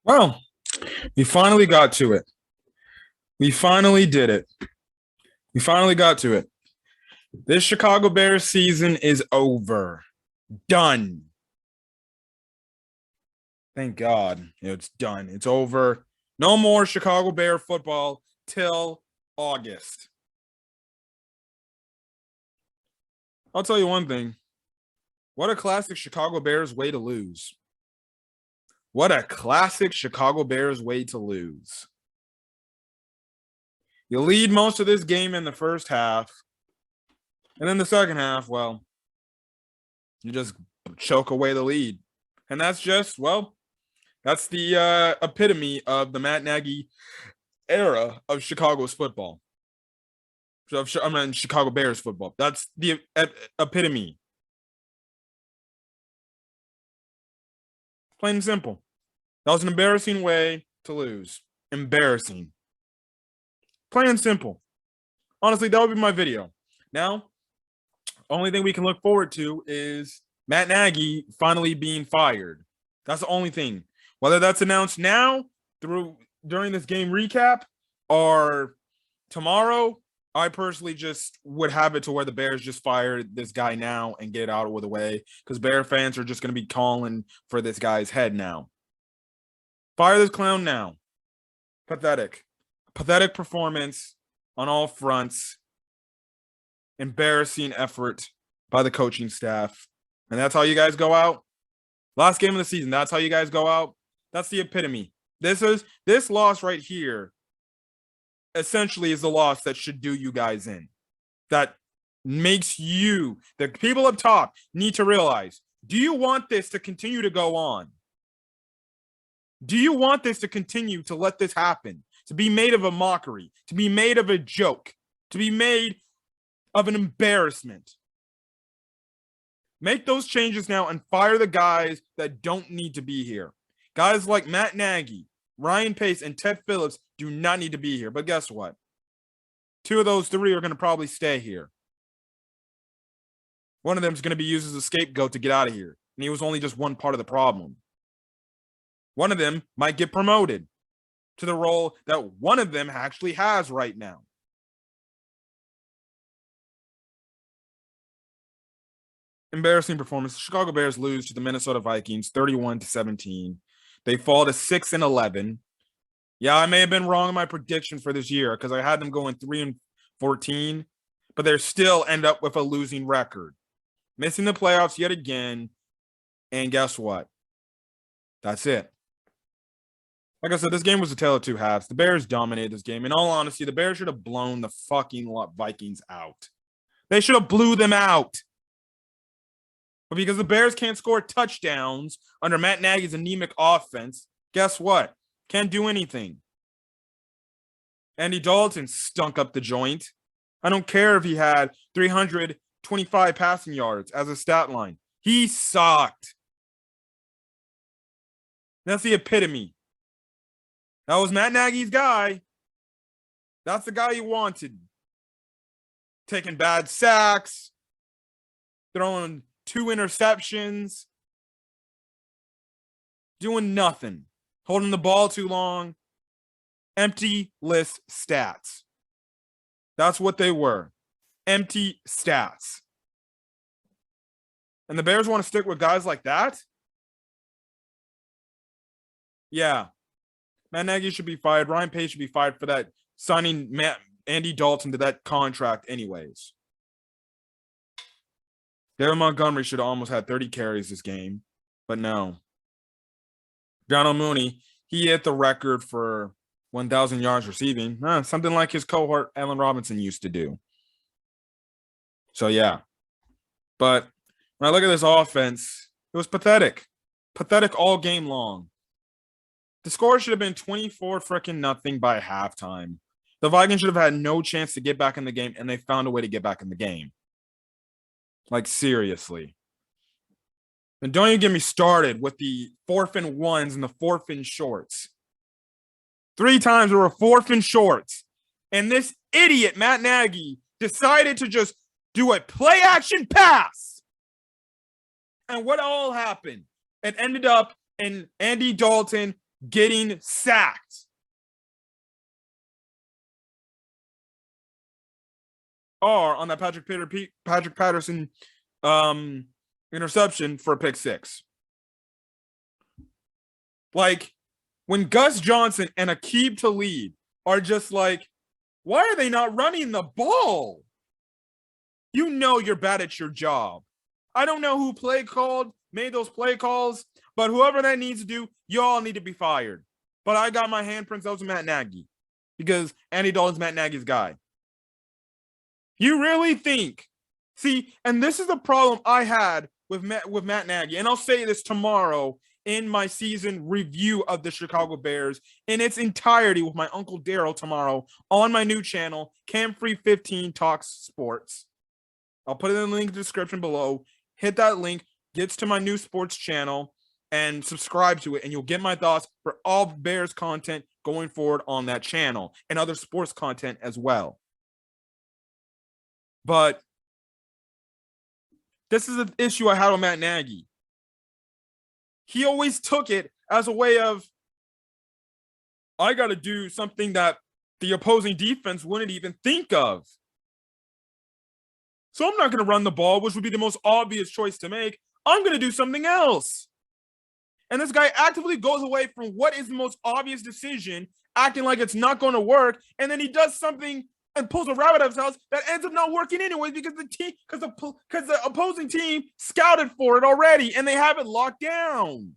Well, we finally got to it. We finally did it. We finally got to it. This Chicago Bears season is over. Done. Thank God it's done. It's over. No more Chicago Bear football till August. I'll tell you one thing. What a classic Chicago Bears way to lose. What a classic Chicago Bears way to lose. You lead most of this game in the first half. And then the second half, well, you just choke away the lead. And that's just, well, that's the epitome of the Matt Nagy era of Chicago's football. I mean, Chicago Bears football. That's the epitome. Plain and simple. That was an embarrassing way to lose. Embarrassing. Plain and simple. Honestly, that would be my video. Now, only thing we can look forward to is Matt Nagy finally being fired. That's the only thing. Whether that's announced now during this game recap or tomorrow, I personally just would have it to where the Bears just fire this guy now and get out of the way because Bear fans are just going to be calling for this guy's head now. Fire this clown now. Pathetic. Pathetic performance on all fronts. Embarrassing effort by the coaching staff. And that's how you guys go out. Last game of the season, that's how you guys go out. That's the epitome. This loss right here essentially is the loss that should do you guys in. That makes you, the people up top, need to realize, do you want this to continue to go on? Do you want this to continue to let this happen? To be made of a mockery, to be made of a joke, to be made of an embarrassment? Make those changes now and fire the guys that don't need to be here. Guys like Matt Nagy, Ryan Pace, and Ted Phillips do not need to be here. But guess what? Two of those three are going to probably stay here. One of them is going to be used as a scapegoat to get out of here. And he was only just one part of the problem. One of them might get promoted to the role that one of them actually has right now. Embarrassing performance. The Chicago Bears lose to the Minnesota Vikings 31-17. They fall to 6-11. Yeah, I may have been wrong in my prediction for this year because I had them going 3-14, but they still end up with a losing record. Missing the playoffs yet again. And guess what? That's it. Like I said, this game was a tale of two halves. The Bears dominated this game. In all honesty, the Bears should have blown the fucking Vikings out. They should have blew them out. But because the Bears can't score touchdowns under Matt Nagy's anemic offense, guess what? Can't do anything. Andy Dalton stunk up the joint. I don't care if he had 325 passing yards as a stat line. He sucked. That's the epitome. That was Matt Nagy's guy. That's the guy he wanted. Taking bad sacks, throwing 2 interceptions, doing nothing, holding the ball too long, empty list stats. That's what they were. Empty stats. And the Bears want to stick with guys like that? Yeah. Matt Nagy should be fired. Ryan Pace should be fired for that, signing Andy Dalton to that contract anyways. David Montgomery should have almost had 30 carries this game, but no. Donald Mooney, he hit the record for 1,000 yards receiving, something like his cohort Allen Robinson used to do. So, yeah. But when I look at this offense, it was pathetic. Pathetic all game long. The score should have been 24-0 by halftime. The Vikings should have had no chance to get back in the game, and they found a way to get back in the game. Like, seriously. And don't even get me started with the 4th and 1s and the 4th and shorts. 3 times there were 4th and shorts. And this idiot, Matt Nagy, decided to just do a play-action pass. And what all happened? It ended up in Andy Dalton getting sacked. Are on that Patrick Patterson interception for a pick six. Like, when Gus Johnson and Aqib Talib are just like, why are they not running the ball? You know you're bad at your job. I don't know who made those play calls, but whoever that needs to do, y'all need to be fired. But I got my handprints. That was Matt Nagy, because Andy Dalton's Matt Nagy's guy. You really think? See, and this is the problem I had with Matt Nagy, and I'll say this tomorrow in my season review of the Chicago Bears in its entirety with my Uncle Daryl tomorrow on my new channel, Camfree 15 Talks Sports. I'll put it in the link in the description below. Hit that link, gets to my new sports channel, and subscribe to it, and you'll get my thoughts for all Bears content going forward on that channel and other sports content as well. But this is an issue I had with Matt Nagy. He always took it as a way of, I got to do something that the opposing defense wouldn't even think of. So I'm not going to run the ball, which would be the most obvious choice to make. I'm going to do something else. And this guy actively goes away from what is the most obvious decision, acting like it's not going to work. And then he does something and pulls a rabbit out of his house that ends up not working anyway because the opposing team scouted for it already and they have it locked down.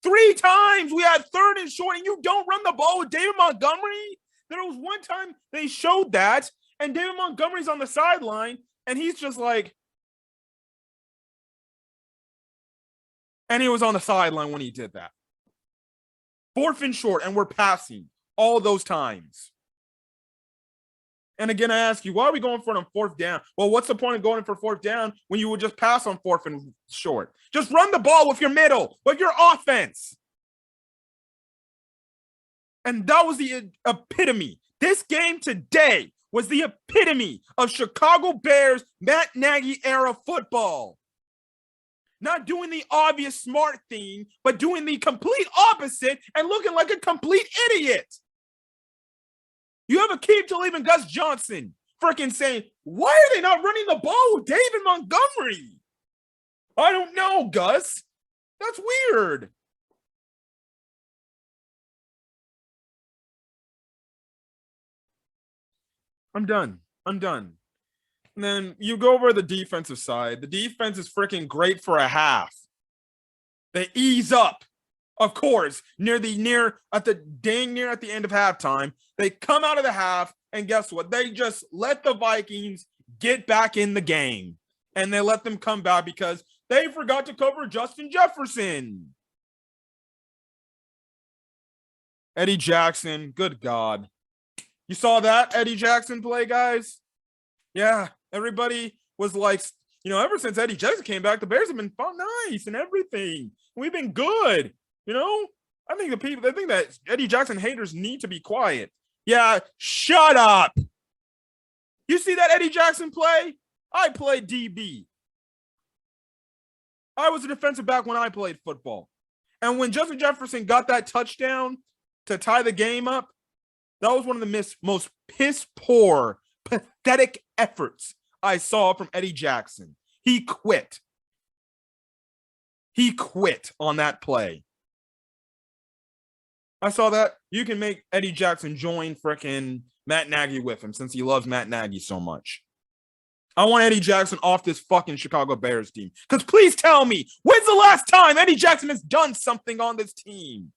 3 times we had 3rd and short, and you don't run the ball with David Montgomery. There was one time they showed that, and David Montgomery's on the sideline, and he's just like, and he was on the sideline when he did that. 4th and short, and we're passing all those times. And again, I ask you, why are we going for it on 4th down? Well, what's the point of going for 4th down when you would just pass on 4th and short? Just run the ball with your middle, with your offense. And that was the epitome. This game today was the epitome of Chicago Bears Matt Nagy era football. Not doing the obvious smart thing, but doing the complete opposite and looking like a complete idiot. You have Aqib Talib and Gus Johnson freaking saying, why are they not running the ball with David Montgomery? I don't know, Gus. That's weird. I'm done. And then you go over the defensive side. The defense is freaking great for a half. They ease up, of course, at the end of halftime. They come out of the half, and guess what? They just let the Vikings get back in the game. And they let them come back because they forgot to cover Justin Jefferson. Eddie Jackson, good God. You saw that Eddie Jackson play, guys? Yeah, everybody was like, ever since Eddie Jackson came back, the Bears have been nice and everything. We've been good, I think that Eddie Jackson haters need to be quiet. Yeah, shut up. You see that Eddie Jackson play? I played DB. I was a defensive back when I played football. And when Justin Jefferson got that touchdown to tie the game up, that was one of the most piss-poor, pathetic efforts I saw from Eddie Jackson. He quit. He quit on that play. I saw that. You can make Eddie Jackson join frickin' Matt Nagy with him since he loves Matt Nagy so much. I want Eddie Jackson off this fucking Chicago Bears team. Because please tell me, when's the last time Eddie Jackson has done something on this team?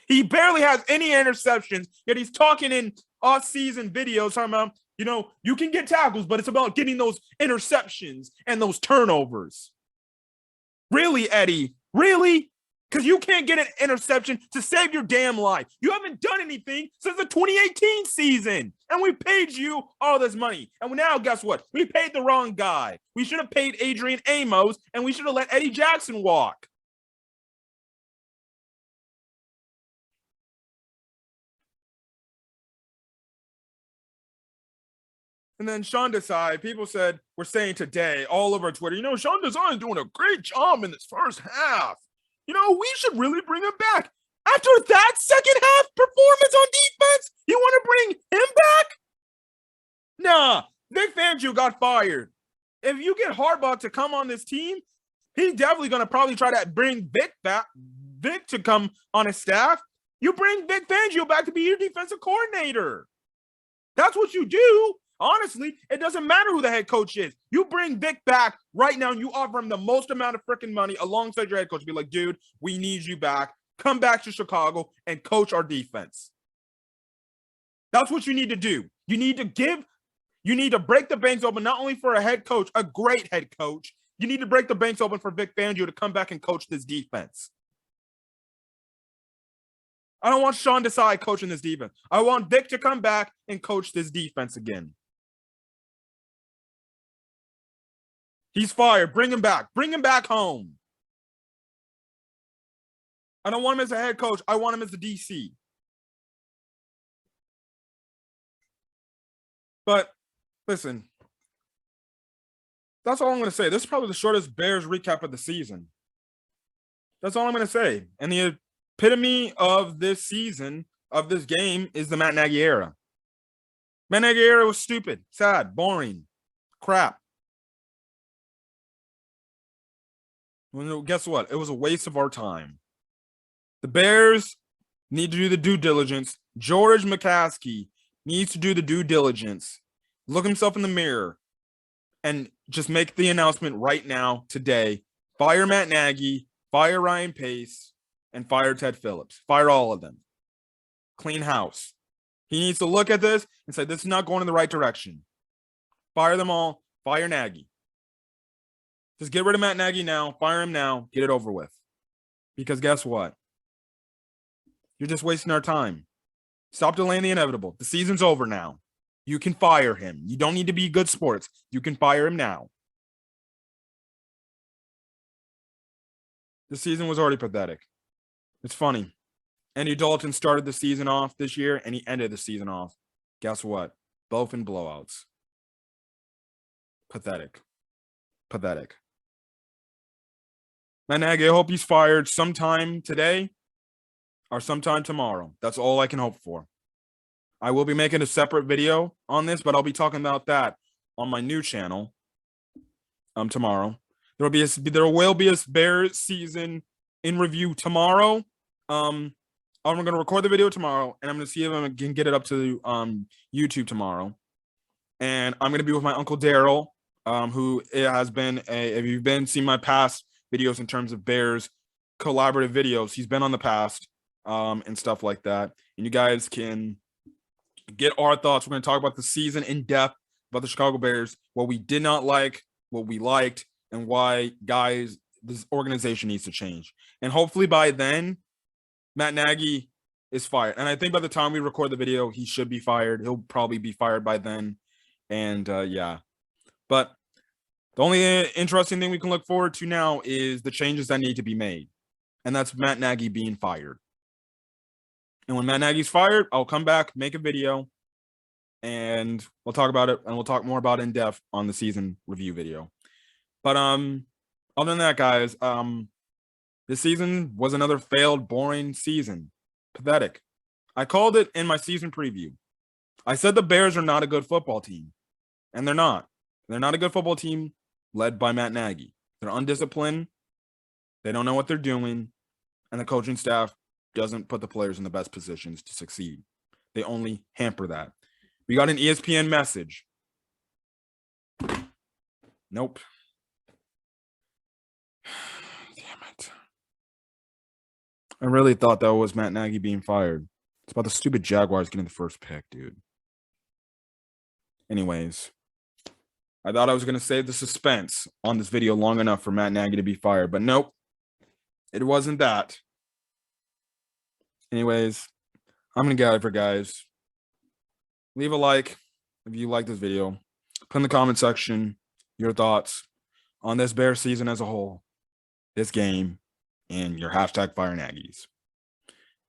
He barely has any interceptions, yet he's talking in off-season videos talking about, you can get tackles, but it's about getting those interceptions and those turnovers. Really, Eddie? Really? Because you can't get an interception to save your damn life. You haven't done anything since the 2018 season. And we paid you all this money. And now, guess what? We paid the wrong guy. We should have paid Adrian Amos, and we should have let Eddie Jackson walk. And then Sean Desai, people were saying today all over Twitter, Sean Desai is doing a great job in this first half. We should really bring him back. After that second half performance on defense, you want to bring him back? Nah, Vic Fangio got fired. If you get Harbaugh to come on this team, he's definitely going to probably try to bring Vic back, Vic to come on his staff. You bring Vic Fangio back to be your defensive coordinator. That's what you do. Honestly, it doesn't matter who the head coach is. You bring Vic back right now and you offer him the most amount of freaking money alongside your head coach. Be like, dude, we need you back. Come back to Chicago and coach our defense. That's what you need to do. You need to break the banks open, not only for a head coach, a great head coach. You need to break the banks open for Vic Fangio to come back and coach this defense. I don't want Sean Desai coaching this defense. I want Vic to come back and coach this defense again. He's fired. Bring him back. Bring him back home. I don't want him as a head coach. I want him as the DC. But listen, that's all I'm going to say. This is probably the shortest Bears recap of the season. That's all I'm going to say. And the epitome of this season, of this game, is the Matt Nagy era. Matt Nagy era was stupid, sad, boring, crap. Well, guess what? It was a waste of our time. The Bears need to do the due diligence. George McCaskey needs to do the due diligence, look himself in the mirror, and just make the announcement right now, today. Fire Matt Nagy, fire Ryan Pace, and fire Ted Phillips. Fire all of them. Clean house. He needs to look at this and say, this is not going in the right direction. Fire them all. Fire Nagy. Just get rid of Matt Nagy now. Fire him now. Get it over with. Because guess what? You're just wasting our time. Stop delaying the inevitable. The season's over now. You can fire him. You don't need to be good sports. You can fire him now. The season was already pathetic. It's funny. Andy Dalton started the season off this year, and he ended the season off. Guess what? Both in blowouts. Pathetic. Pathetic. Matt Nagy, I hope he's fired sometime today or sometime tomorrow. That's all I can hope for. I will be making a separate video on this, but I'll be talking about that on my new channel tomorrow. There will be a Bears season in review tomorrow. I'm going to record the video tomorrow, and I'm going to see if I can get it up to YouTube tomorrow. And I'm going to be with my Uncle Daryl, who has been if you've seen my past videos in terms of Bears collaborative videos, he's been on the past and stuff like that. And you guys can get our thoughts. We're going to talk about the season in depth, about the Chicago Bears, what we did not like, what we liked, and why, guys, this organization needs to change. And hopefully by then, Matt Nagy is fired. And I think by the time we record the video, he should be fired. He'll probably be fired by then. And yeah. But the only interesting thing we can look forward to now is the changes that need to be made. And that's Matt Nagy being fired. And when Matt Nagy's fired, I'll come back, make a video, and we'll talk about it. And we'll talk more about it in depth on the season review video. But other than that, guys, this season was another failed, boring season. Pathetic. I called it in my season preview. I said the Bears are not a good football team. And they're not. They're not a good football team led by Matt Nagy. They're undisciplined. They don't know what they're doing. And the coaching staff doesn't put the players in the best positions to succeed. They only hamper that. We got an ESPN message. Nope. Damn it. I really thought that was Matt Nagy being fired. It's about the stupid Jaguars getting the first pick, dude. Anyways, I thought I was going to save the suspense on this video long enough for Matt Nagy to be fired, but nope. It wasn't that. Anyways, I'm going to get out of here, guys. Leave a like if you like this video. Put in the comment section your thoughts on this Bears season as a whole, this game, and your hashtag Fire Nagys.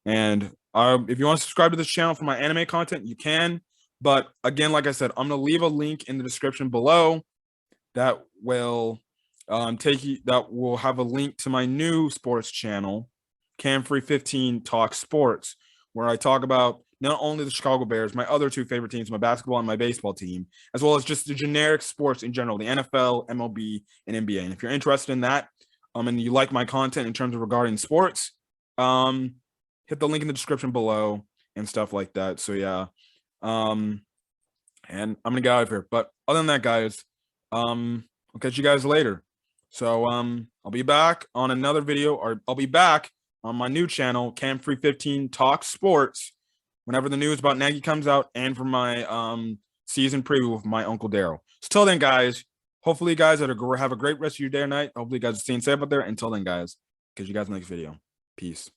And if you want to subscribe to this channel for my anime content, you can. But again, like I said, I'm going to leave a link in the description below that will take you, that will have a link to my new sports channel Cam315 Talk Sports, where I talk about not only the Chicago Bears, my other two favorite teams, my basketball and my baseball team, as well as just the generic sports in general, the NFL, MLB, and NBA. And if you're interested in that, and you like my content in terms of regarding sports, hit the link in the description below and stuff like that. So yeah. And I'm gonna get out of here. But other than that, guys, I'll catch you guys later. So I'll be back on another video, or I'll be back on my new channel, Cam315 Talk Sports, whenever the news about Nagy comes out, and for my season preview with my Uncle Daryl. So till then, guys, hopefully you guys have a great rest of your day or night. Hopefully you guys are staying safe out there. Until then, guys, catch you guys in the next video. Peace.